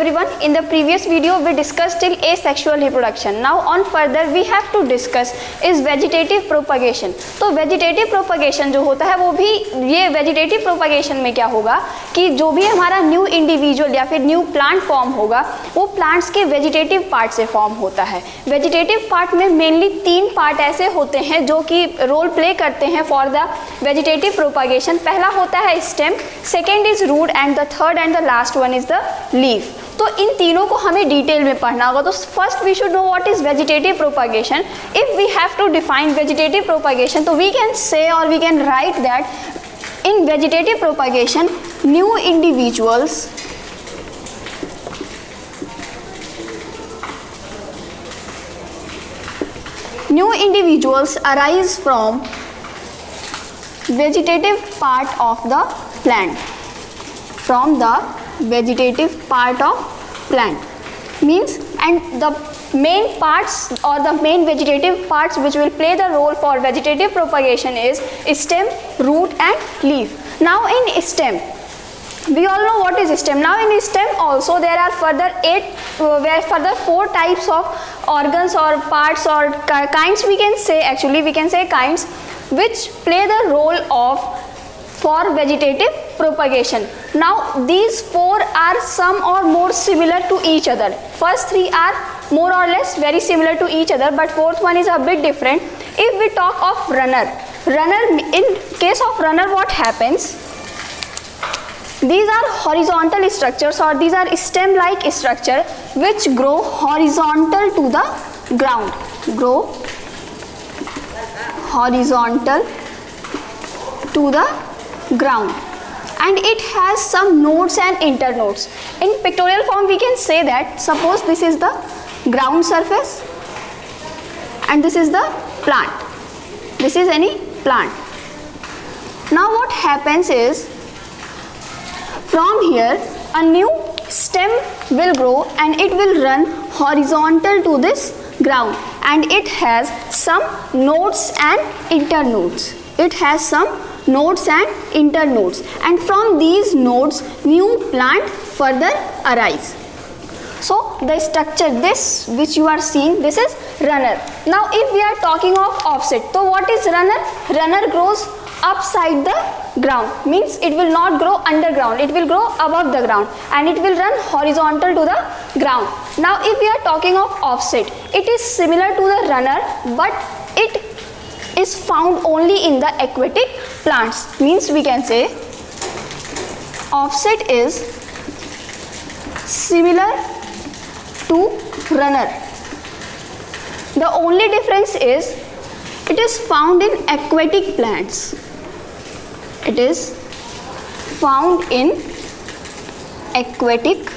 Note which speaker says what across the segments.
Speaker 1: everyone. In the previous video we discussed till asexual reproduction. Now on further we have to discuss is vegetative propagation. तो vegetative propagation जो होता है वो भी ये vegetative propagation में क्या होगा कि जो भी हमारा न्यू इंडिविजुअल या फिर न्यू प्लांट फॉर्म होगा वो प्लांट्स के वेजिटेटिव पार्ट से फॉर्म होता है. वेजिटेटिव पार्ट में मेनली 3 पार्ट ऐसे होते हैं जो कि रोल प्ले करते हैं फॉर द वेजिटेटिव प्रोपागेशन. पहला होता है stem, second is root and the third and the last one is the leaf. तो इन तीनों को हमें डिटेल में पढ़ना होगा. तो first we should know what is vegetative propagation. If we have to define vegetative propagation तो वी कैन से और we can write that in vegetative propagation new individuals arise from vegetative part of the plant. From the vegetative part of plant means, and the main parts or the main vegetative parts which will play the role for vegetative propagation is stem, root and leaf. Now in stem we all know what is stem. Now in stem also there are further 4 types of organs or parts or kinds we can say, actually we can say kinds, which play the role of for vegetative propagation. Now these 4 are some or more similar to each other. First 3 are more or less very similar to each other, but fourth one is a bit different. If we talk of runner, in case of runner what happens, these are horizontal structures or these are stem like structure which grow horizontal to the ground, grow horizontal to the ground, and it has some nodes and internodes. In pictorial form we can say that suppose this is the ground surface and this is the plant, this is any plant. Now what happens is from here a new stem will grow and it will run horizontal to this ground, and it has some nodes and internodes. It has some nodes and internodes, and from these nodes new plant further arise. So the structure, this which you are seeing, this is runner. Now if we are talking of offset, so what is runner? Runner grows upside the ground, means it will not grow underground, it will grow above the ground and it will run horizontal to the ground. Now if we are talking of offset, it is similar to the runner but it is found only in the aquatic plants, means we can say offset is similar to runner. The only difference is it is found in aquatic plants. It is found in aquatic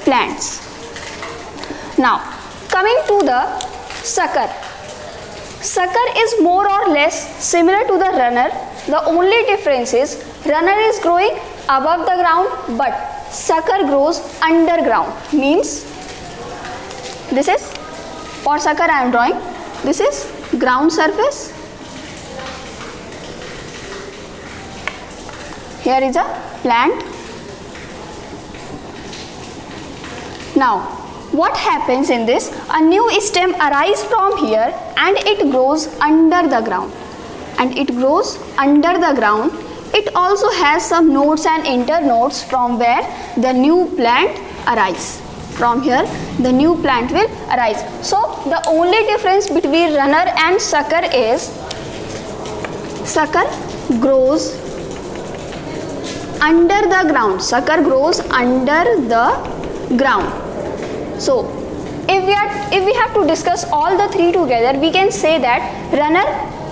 Speaker 1: plants. Now coming to the sucker. Sucker is more or less similar to the runner. The only difference is runner is growing above the ground but sucker grows underground, means this is for sucker I am drawing. This is ground surface. Here is a plant. Now what happens in this? A new stem arises from here and it grows under the ground, and it grows under the ground. It also has some nodes and internodes from where the new plant arises. From here the new plant will arise. So the only difference between runner and sucker is sucker grows under the ground. Sucker grows under the ground. So if we have to discuss all the 3 together, we can say that runner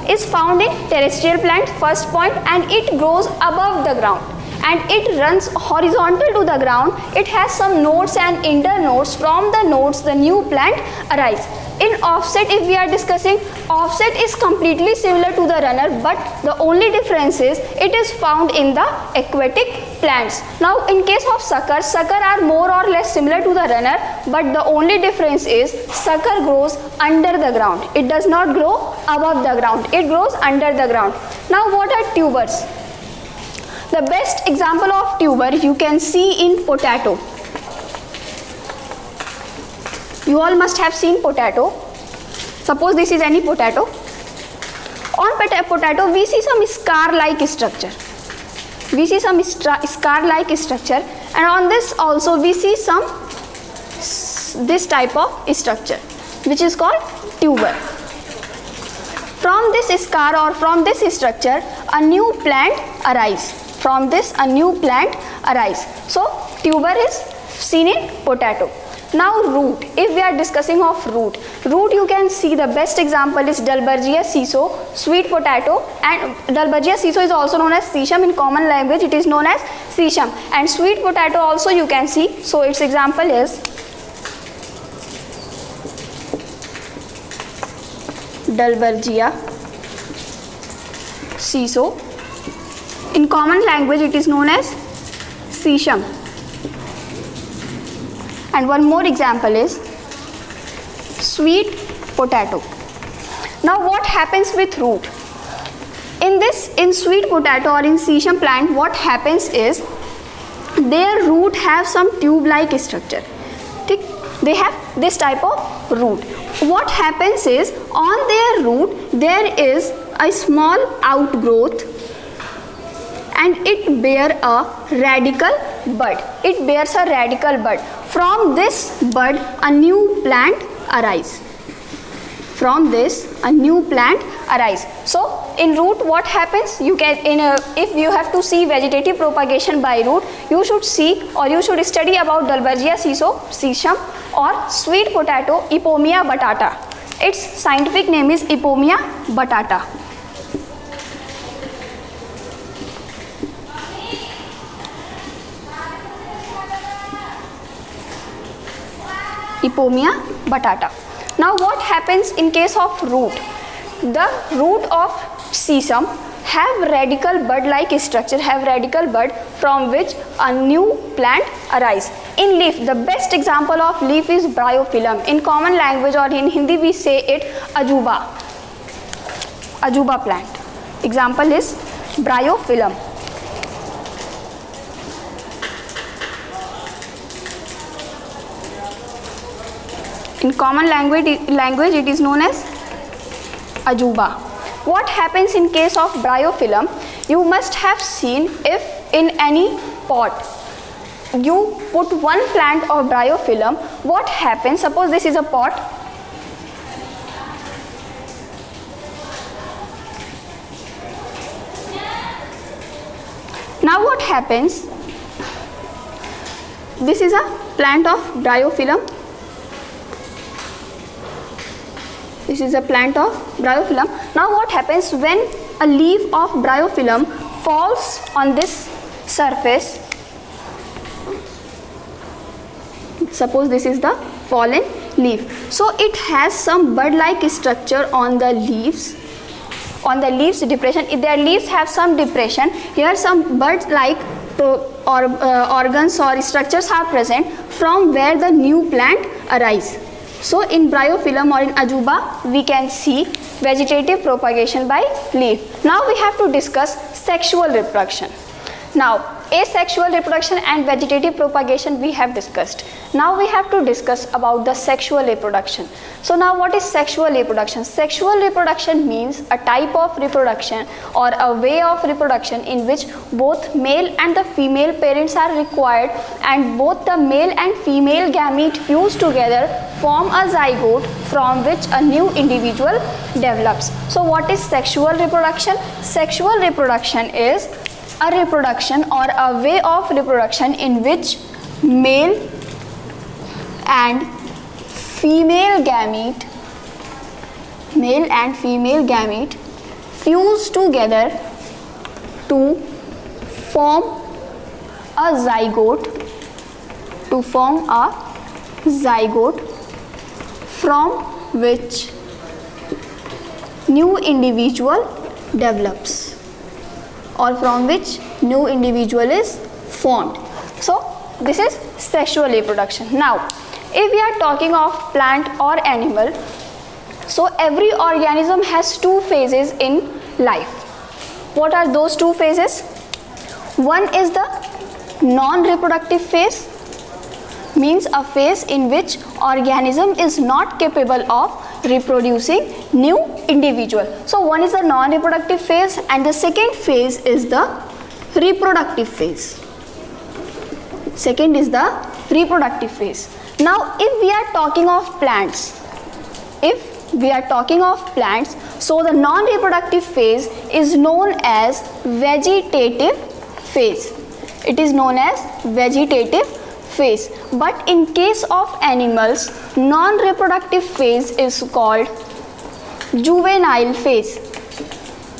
Speaker 1: is found in terrestrial plant, first point, and it grows above the ground and it runs horizontal to the ground. It has some nodes and internodes. From the nodes the new plant arise. In offset, if we are discussing, offset is completely similar to the runner but the only difference is it is found in the aquatic plants. Now in case of sucker, sucker are more or less similar to the runner but the only difference is sucker grows under the ground. It does not grow above the ground, it grows under the ground. Now what are tubers? The best example of tuber you can see in potato. You all must have seen potato. Suppose this is any potato. On potato we see some scar-like structure. We see some scar-like structure, and on this also we see some this type of structure which is called tuber. From this scar or from this structure a new plant arise. From this a new plant arise. So tuber is seen in potato. Now root, if we are discussing of root you can see the best example is Dalbergia sisal, sweet potato, and Dalbergia sisal is also known as sesame. In common language it is known as sesame, and sweet potato also you can see. So its example is Dalbergia sisal. In common language it is known as sesame. And one more example is sweet potato. Now what happens with root? In sweet potato or in sesame plant, what happens is their root have some tube-like structure. They have this type of root. What happens is on their root there is a small outgrowth, and it bear a radical bud. It bears a radical bud. From this bud a new plant arise. From this a new plant arise. So in root what happens? You can if you have to see vegetative propagation by root, you should see or you should study about Dalbergia sisal, sesame, or sweet potato, Ipomea batata. Its scientific name is Ipomea batata. Ipomea batata. Now what happens in case of root? The root of sesame have radical bud-like structure, have radical bud from which a new plant arise. In leaf, the best example of leaf is bryophyllum. In common language or in Hindi we say it ajuba. Ajuba plant. Example is bryophyllum. In common language it is known as ajuba. What happens in case of bryophyllum? You must have seen if in any pot you put one plant of bryophyllum, what happens? Suppose this is a pot. Now what happens? This is a plant of bryophyllum. This is a plant of bryophyllum. Now what happens when a leaf of bryophyllum falls on this surface? Suppose this is the fallen leaf. So it has some bud-like structure on the leaves. On the leaves depression, if their leaves have some depression, here some bud-like organs or structures are present from where the new plant arise. So in bryophyllum or in ajuba we can see vegetative propagation by leaf. Now we have to discuss sexual reproduction. Now asexual reproduction and vegetative propagation we have discussed. Now we have to discuss about the sexual reproduction. So now what is sexual reproduction? Sexual reproduction means a type of reproduction or a way of reproduction in which both male and the female parents are required and both the male and female gamete fuse together form a zygote from which a new individual develops. So what is sexual reproduction? Sexual reproduction is a reproduction or a way of reproduction in which male and female gamete fuse together to form a zygote from which new individual develops or from which new individual is formed. So this is sexual reproduction. Now if we are talking of plant or animal, so every organism has two phases in life. What are those two phases? One is the non-reproductive phase, means a phase in which organism is not capable of reproducing new individual. So one is the non-reproductive phase and the second phase is the reproductive phase. Second is the reproductive phase. Now if we are talking of plants, so the non-reproductive phase is known as vegetative phase. It is known as vegetative phase. But in case of animals, non-reproductive phase is called juvenile phase.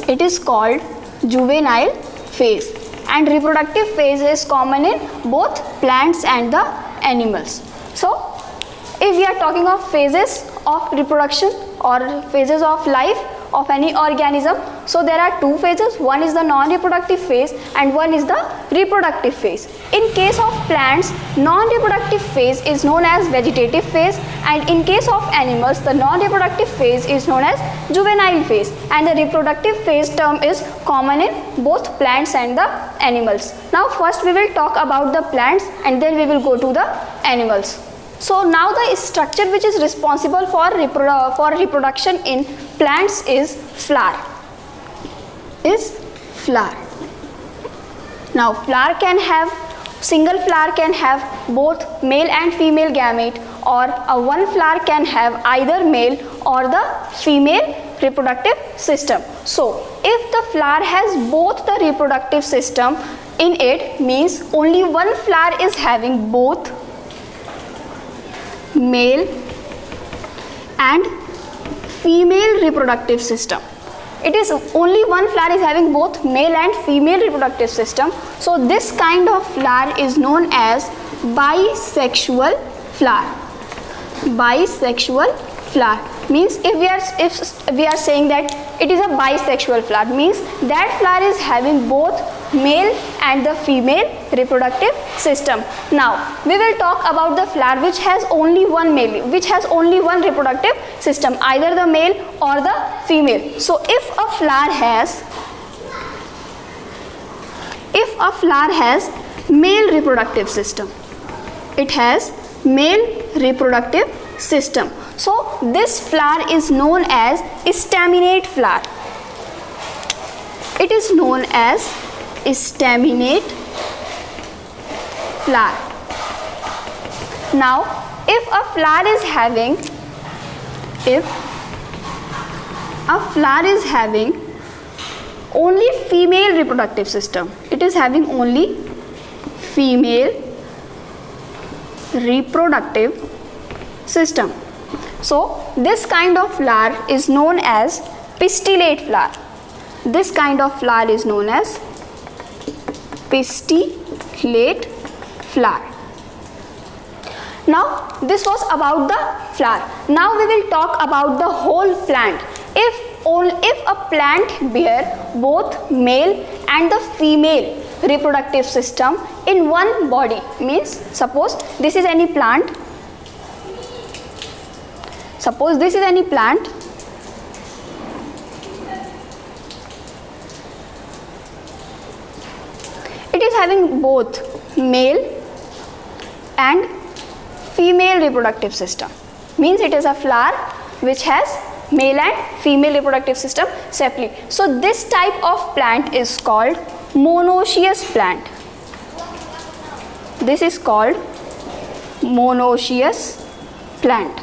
Speaker 1: It is called juvenile phase. And reproductive phase is common in both plants and the animals. So if we are talking of phases of reproduction or phases of life of any organism, so there are two phases. One is the non-reproductive phase and one is the reproductive phase. In case of plants, non-reproductive phase is known as vegetative phase, and in case of animals, the non-reproductive phase is known as juvenile phase, and the reproductive phase term is common in both plants and the animals. Now first we will talk about the plants and then we will go to the animals. So now the structure which is responsible for reproduction in plants is flower. Now single flower can have both male and female gamete, or one flower can have either male or the female reproductive system. So if the flower has both the reproductive system in it, means only one flower is having both male and female reproductive system. It is only one flower is having both male and female reproductive system. So this kind of flower is known as bisexual flower. Bisexual flower means if we are saying that it is a bisexual flower, means that flower is having both male and the female reproductive system. Now we will talk about the flower which has only one reproductive system, either the male or the female. So if a flower has male reproductive system, it has male reproductive system. So this flower is known as staminate flower. It is known as staminate flower. Now if a flower is having only female reproductive system, it is having only female reproductive system. So this kind of flower is known as pistillate flower. This kind of flower is known as pistillate flower. Now this was about the flower. Now we will talk about the whole plant. If a plant bear both male and the female reproductive system in one body, means suppose this is any plant. It is having both male and female reproductive system, means it is a flower which has male and female reproductive system separately. So this type of plant is called monoecious plant. This is called monoecious plant.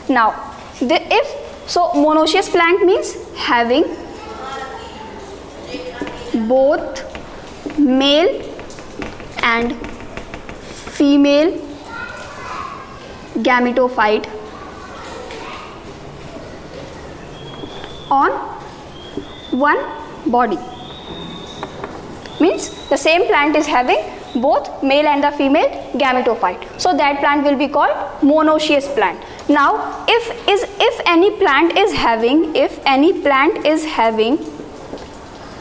Speaker 1: Now monoecious plant means having both male and female gametophyte on one body, means the same plant is having both male and the female gametophyte. So that plant will be called monoecious plant. Now if any plant is having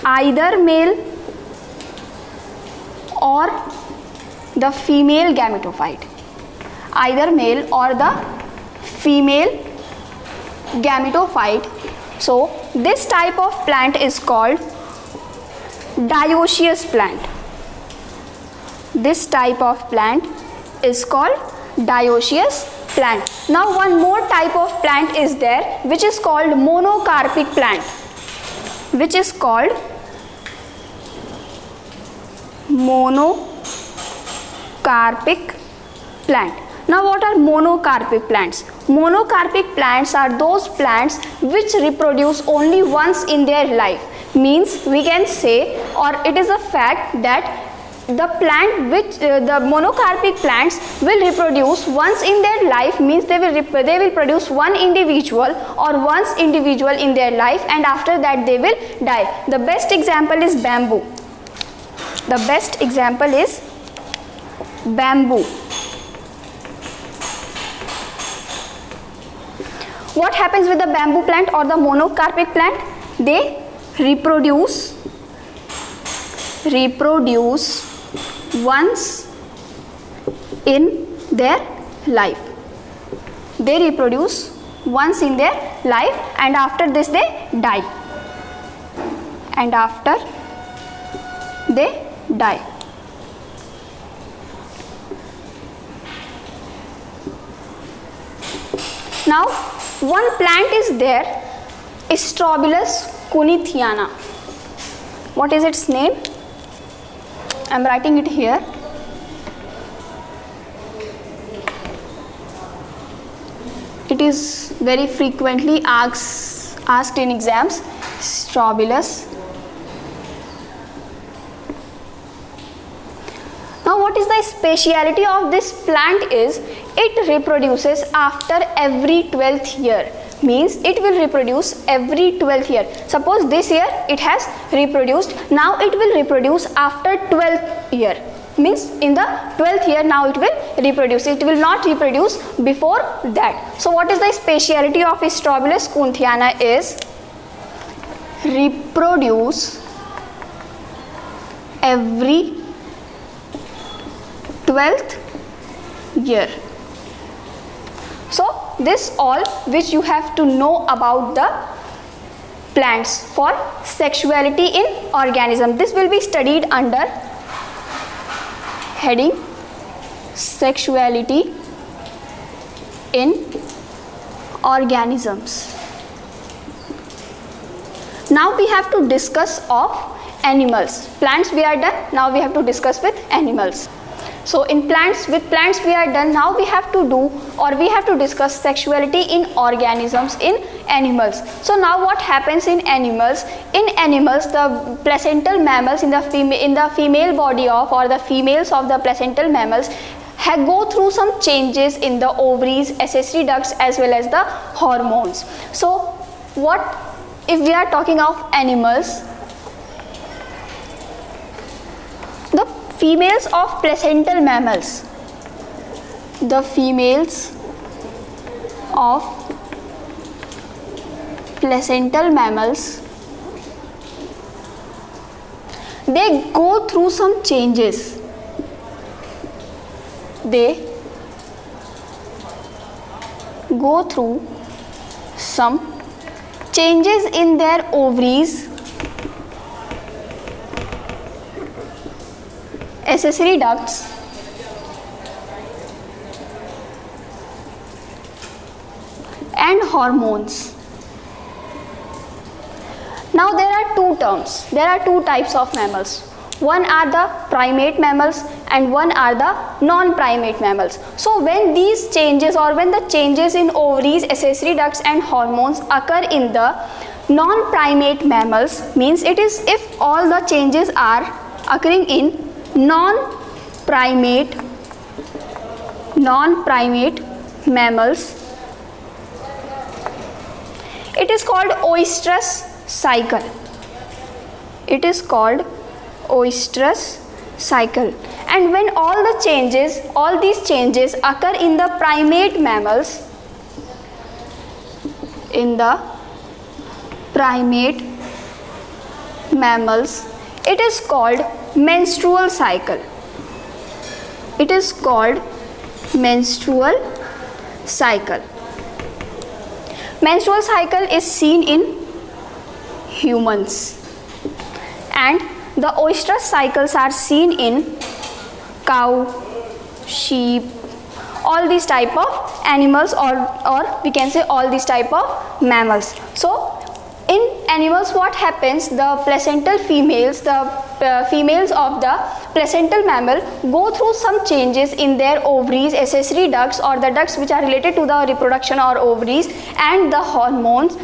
Speaker 1: either male or the female gametophyte, so this type of plant is called dioecious plant. This type of plant is called dioecious plant. Now one more type of plant is there which is called monocarpic plant, which is called monocarpic plant. Now what are monocarpic plants? Monocarpic plants are those plants which reproduce only once in their life. Means we can say, or it is a fact, that the plant which the monocarpic plants will reproduce once in their life, means they will produce one individual or once individual in their life, and after that they will die. The best example is bamboo. The best example is bamboo. What happens with the bamboo plant or the monocarpic plant? They reproduce once in their life. They reproduce once in their life, and after this they die. And after they die. Now one plant is there, Strobilus kunthiana. What is its name? I am writing it here. It is very frequently asked in exams. Strobilus. Now what is the speciality of this plant is, it reproduces after every 12th year. Means it will reproduce every 12th year. Suppose this year it has reproduced, now it will reproduce after 12th year. Means in the 12th year now it will reproduce. It will not reproduce before that. So what is the speciality of Strobilus kunthiana is, reproduce every 12th year. So this all which you have to know about the plants for sexuality in organism. This will be studied under heading sexuality in organisms. Now we have to discuss of animals. Plants we are done, now we have to discuss with animals. So with plants we are done. Now we have to do, or we have to discuss sexuality in organisms, in animals. So now what happens in animals? In animals, the placental mammals in the female body of, or the females of the placental mammals go through some changes in the ovaries, accessory ducts as well as the hormones. So what if we are talking of animals? The females of placental mammals, the females of placental mammals, they go through some changes. They go through some changes in their ovaries, accessory ducts, and hormones. Now there are two terms. There are two types of mammals. One are the primate mammals and one are the non-primate mammals. So when these changes, or when the changes in ovaries, accessory ducts and hormones occur in the non-primate mammals, means it is if all the changes are occurring in non-primate mammals, it is called oestrus cycle. It is called oestrus cycle. And when all these changes occur in the primate mammals, it is called menstrual cycle. It is called menstrual cycle. Menstrual cycle is seen in humans, and the oestrus cycles are seen in cow, sheep, all these type of animals or we can say all these type of mammals. So in animals what happens, the placental females, the females of the placental mammal go through some changes in their ovaries, accessory ducts or the ducts which are related to the reproduction or ovaries and the hormones.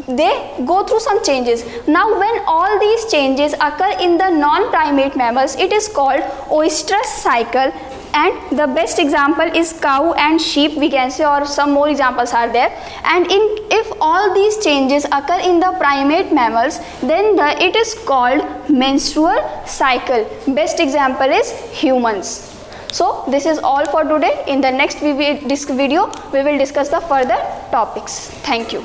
Speaker 1: They go through some changes. Now when all these changes occur in the non-primate mammals, it is called oestrus cycle. And the best example is cow and sheep, we can say, or some more examples are there. And if all these changes occur in the primate mammals, then it is called menstrual cycle. Best example is humans. So this is all for today. In the next video we will discuss the further topics. Thank you.